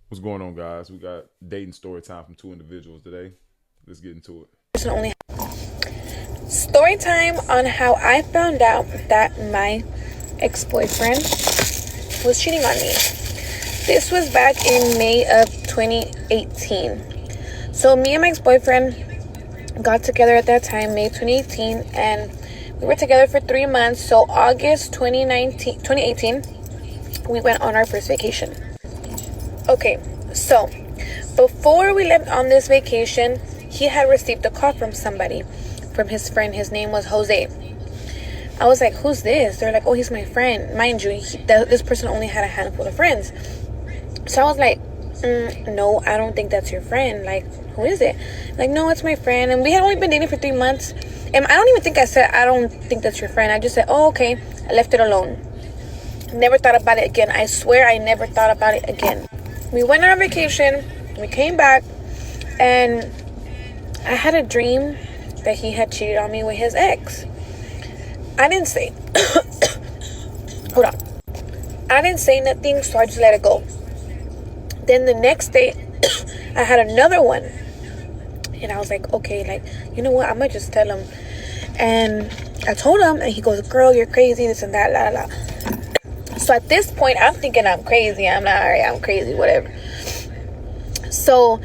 What's going on, guys? We got dating story time from two individuals today. Let's get into it. Only story time on how I found out that my ex-boyfriend was cheating on me. This was back in May of 2018. So me and my ex-boyfriend got together at that time, May 2018, and we were together for 3 months. So August 2018, we went on our first vacation. Okay, so before we left on this vacation, he had received a call from somebody, from his friend. His name was Jose. I was like, who's this? They're like, oh, he's my friend. Mind you, this person only had a handful of friends. So I was like, no, I don't think that's your friend. Like, who is it? Like, no, it's my friend. And we had only been dating for 3 months. And I don't even think I said, I don't think that's your friend. I just said, oh, okay. I left it alone. Never thought about it again. I swear I never thought about it again. We went on our vacation. We came back. And I had a dream that he had cheated on me with his ex. I didn't say. Hold on. I didn't say nothing, so I just let it go. Then the next day, I had another one. And I was like, okay, like, you know what? I'm going to just tell him. And I told him, and he goes, girl, you're crazy, this and that, la, la, la. So at this point, I'm thinking I'm crazy. I'm not, all right, I'm crazy, whatever. So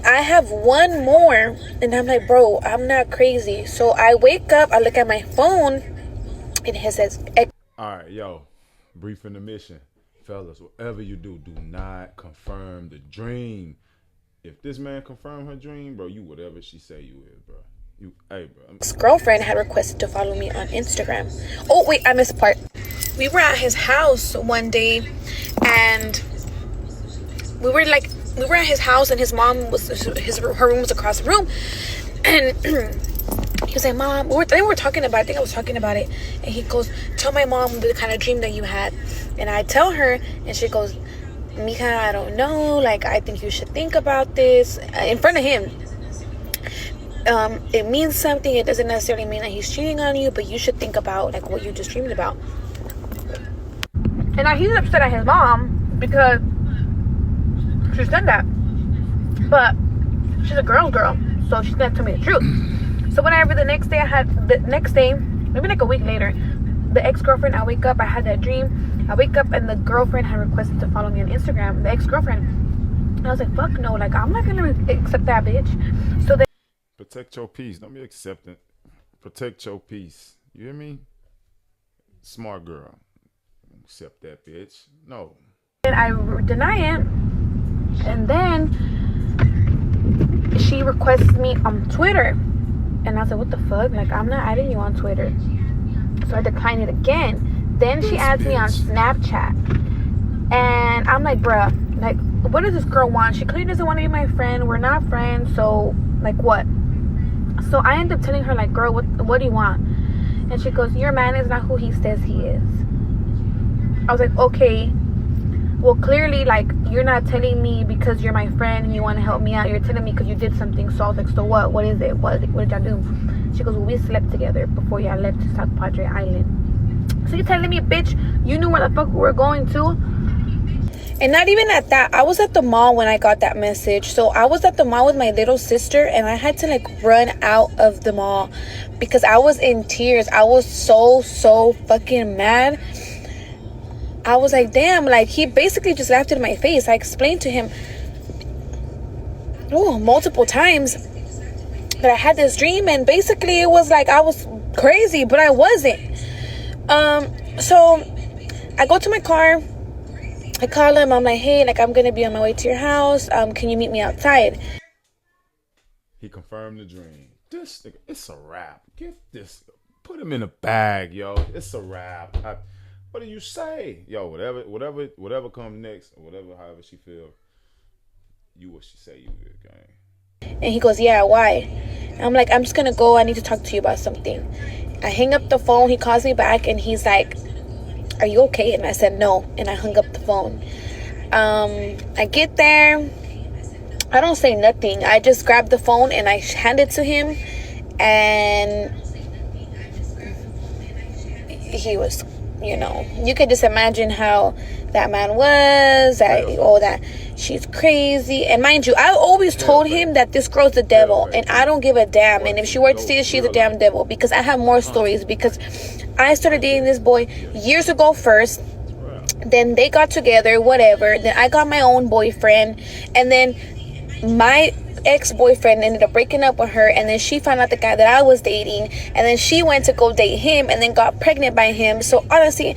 I have one more, and I'm like, bro, I'm not crazy. So I wake up, I look at my phone, and it says, All right, yo, brief intermission. Fellas, whatever you do, do not confirm the dream. If this man confirmed her dream, bro, you whatever she say you is, bro. Hey, bro. ex-girlfriend had requested to follow me on Instagram. Oh, wait, I missed a part. We were at his house one day, and we were at his house, and his mom was, her room was across the room, and he was like, Mom, they were talking about it. I think I was talking about it, and he goes, tell my mom the kind of dream that you had. And I tell her, and she goes, Mija, I don't know, like, I think you should think about this, in front of him. It means something. It doesn't necessarily mean that he's cheating on you, but you should think about, like, what you just dreamed about. And now he's upset at his mom because she's done that. But she's a girl's girl, so she's gonna tell me the truth. So whenever the next day, maybe like a week later, the ex-girlfriend, I wake up, I had that dream. I wake up and the girlfriend had requested to follow me on Instagram, the ex-girlfriend. And I was like, fuck no, like, I'm not gonna accept that bitch. So then, Protect your peace. Don't be accepting. Protect your peace. You hear me? Smart girl. Accept that bitch. No. I deny it. And then she requests me on Twitter. And I was like, what the fuck? Like, I'm not adding you on Twitter. So I declined it again. Then she adds me on Snapchat. And I'm like, bruh, like, what does this girl want? She clearly doesn't want to be my friend. We're not friends. So, like, what? So I end up telling her, like, girl, what do you want? And she goes, your man is not who he says he is. I was like, okay. Well, clearly, like, you're not telling me because you're my friend and you want to help me out. You're telling me because you did something. So I was like, so what? What is it? What did y'all do? She goes, well, we slept together before y'all left to South Padre Island. So you're telling me, bitch, you knew where the fuck we were going to? And not even at that. I was at the mall when I got that message. So I was at the mall with my little sister, and I had to, like, run out of the mall because I was in tears. I was so fucking mad. I was like, damn, like, he basically just laughed in my face. I explained to him multiple times that I had this dream, and basically it was like I was crazy, but I wasn't. So I go to my car, I call him, I'm like, hey, like, I'm gonna be on my way to your house, can you meet me outside? He confirmed the dream. This nigga, it's a wrap. Get this, put him in a bag, yo. It's a wrap. What do you say? Yo, whatever comes next, or however she feel, you what she say you is, gang. And he goes, yeah, why? And I'm like, I'm just gonna go, I need to talk to you about something. I hang up the phone, he calls me back, and he's like, are you okay? And I said no, and I hung up the phone. I get there, I don't say nothing. I just grab the phone and I hand it to him, and he was, you could just imagine how that man was, all that. she's crazy. And mind you, I always told him that this girl's the devil, and I don't give a damn. And if she were to see it, she's a damn devil, because I have more stories. Because I started dating this boy years ago first. Then they got together, whatever. Then I got my own boyfriend, and then my ex-boyfriend ended up breaking up with her, and then she found out the guy that I was dating, and then she went to go date him and then got pregnant by him. So honestly,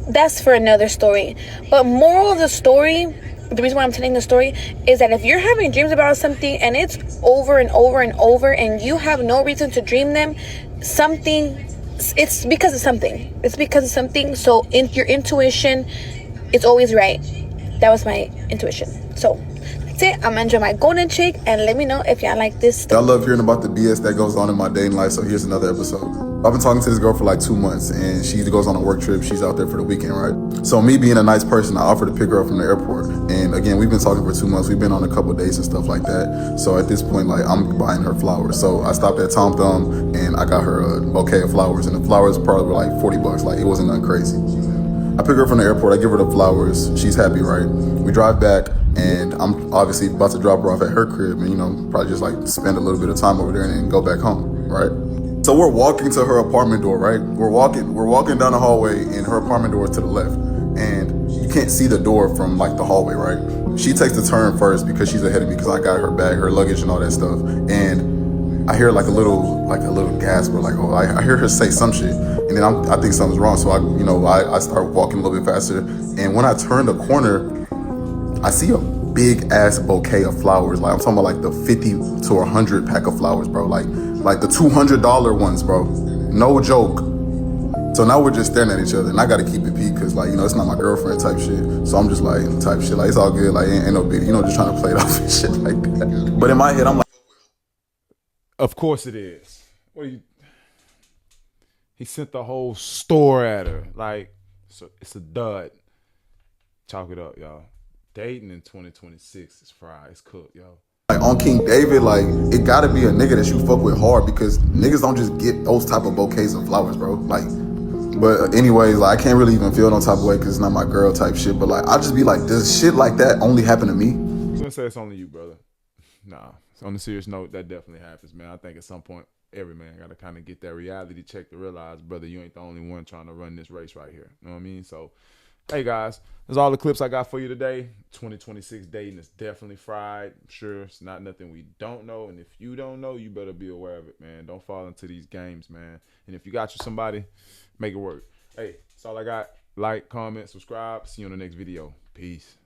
that's for another story. But moral of the story, the reason why I'm telling the story, is that if you're having dreams about something and it's over and over and over and you have no reason to dream them, it's because of something. It's because of something. So your intuition is always right. That was my intuition. So that's it. I'm gonna enjoy my golden chick, and let me know if y'all like this story. I love hearing about the BS that goes on in my dating life, so here's another episode. I've been talking to this girl for like 2 months, and she goes on a work trip. She's out there for the weekend, right? So me being a nice person, I offered to pick her up from the airport. And again, we've been talking for 2 months. We've been on a couple of dates and stuff like that. So at this point, like, I'm buying her flowers. So I stopped at Tom Thumb, and I got her a bouquet of flowers. And the flowers probably were like $40. Like, it wasn't nothing crazy. I pick her up from the airport. I give her the flowers. She's happy, right? We drive back, and I'm obviously about to drop her off at her crib and, probably just like spend a little bit of time over there and then go back home, right? So we're walking to her apartment door, right? We're walking down the hallway, and her apartment door is to the left. And you can't see the door from like the hallway, right? She takes the turn first because she's ahead of me, because I got her bag, her luggage and all that stuff. And I hear like a little gasp, or like, oh, I hear her say some shit. And then I think something's wrong. So I start walking a little bit faster. And when I turn the corner, I see a big ass bouquet of flowers. Like, I'm talking about like the 50 to 100 pack of flowers, bro. Like the $200 ones, bro. No joke. So now we're just staring at each other, and I gotta keep it peak, cause like, it's not my girlfriend type shit. So I'm just like, type shit, like, it's all good, like, ain't no big, just trying to play it off and shit like that. But in my head, I'm like, of course it is. He sent the whole store at her. Like, so it's a dud. Chalk it up, y'all. Dating in 2026 is fried. It's cooked, yo. Like, on King David, like, it gotta be a nigga that you fuck with hard, because niggas don't just get those type of bouquets of flowers, bro. Like, but anyways, like, I can't really even feel no type of way because it's not my girl type shit. But like, I just be like, does shit like that only happen to me? I'm gonna say it's only you, brother. Nah. On a serious note, that definitely happens, man. I think at some point, every man gotta kind of get that reality check to realize, brother, you ain't the only one trying to run this race right here. You know what I mean? So, hey guys, that's all the clips I got for you today. 2026 dating is definitely fried. I'm sure it's not nothing we don't know, and if you don't know, you better be aware of it, man. Don't fall into these games, man. And if you got you somebody, make it work. Hey, that's all I got. Like, comment, subscribe. See you on the next video. Peace.